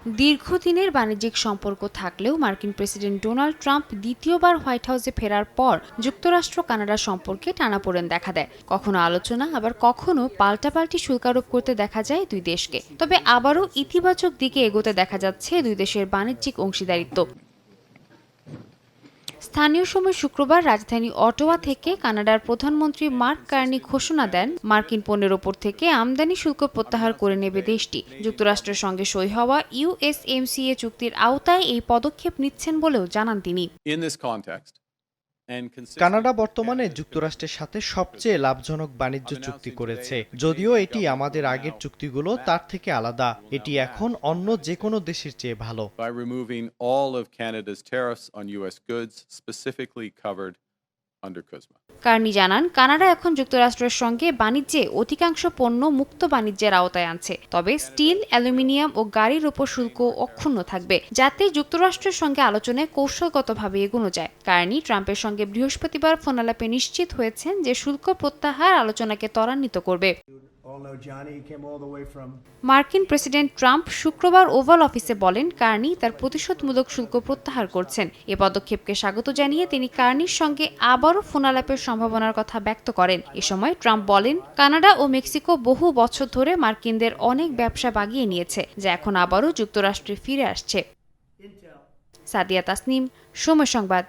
দীর্ঘদিনের বাণিজ্যিক সম্পর্ক থাকলেও মার্কিন প্রেসিডেন্ট ডোনাল্ড ট্রাম্প দ্বিতীয়বার হোয়াইট হাউসে ফেরার পর যুক্তরাষ্ট্র কানাডা সম্পর্কে টানাপোড়েন দেখা দেয়। কখনো আলোচনা, আবার কখনো পাল্টাপাল্টি শুল্ক আরোপ করতে দেখা যায় দুই দেশকে। তবে আবারও ইতিবাচক দিকে এগোতে দেখা যাচ্ছে দুই দেশের বাণিজ্যিক অংশীদারিত্ব। স্থানীয় সময় শুক্রবার রাজধানী অটোয়া থেকে কানাডার প্রধানমন্ত্রী মার্ক কার্নি ঘোষণা দেন, মার্কিন পণ্যের ওপর থেকে আমদানি শুল্ক প্রত্যাহার করে নেবে দেশটি। যুক্তরাষ্ট্রের সঙ্গে সই হওয়া ইউএসএমসিএ চুক্তির আওতায় এই পদক্ষেপ নিচ্ছেন বলেও জানান তিনি। কানাডা বর্তমানে যুক্তরাষ্ট্রের সাথে সবচেয়ে লাভজনক বাণিজ্য চুক্তি করেছে। যদিও এটি আমাদের আগের চুক্তিগুলো তার থেকে আলাদা, এটি এখন অন্য যে কোনো দেশের চেয়ে ভালো। কার্নি জানান, কানাডা এখন যুক্তরাষ্ট্রের সঙ্গে বাণিজ্যে অধিকাংশ পণ্য মুক্ত বাণিজ্যের আওতায় আনছে। তবে স্টিল, অ্যালুমিনিয়াম ও গাড়ির ওপর শুল্ক অক্ষুণ্ণ থাকবে, যাতে যুক্তরাষ্ট্রের সঙ্গে আলোচনায় কৌশলগতভাবে এগোনো যায়। কার্নি ট্রাম্পের সঙ্গে বৃহস্পতিবার ফোনালাপে নিশ্চিত হয়েছেন যে শুল্ক প্রত্যাহার আলোচনাকে ত্বরান্বিত করবে। মার্কিন প্রেসিডেন্ট ট্রাম্প শুক্রবার ওভাল অফিসে বলেন, কার্নি তার প্রতিশোধমূলক শুল্ক প্রত্যাহার করছেন। এ পদক্ষেপকে স্বাগত জানিয়ে তিনি কার্নির সঙ্গে আবারও ফোনালাপের সম্ভাবনার কথা ব্যক্ত করেন। এ সময় ট্রাম্প বলেন, কানাডা ও মেক্সিকো বহু বছর ধরে মার্কিনদের অনেক ব্যবসা বাগিয়ে নিয়েছে, যা এখন আবারও যুক্তরাষ্ট্রে ফিরে আসছে। সাদিয়া তাসনিম, সময় সংবাদ।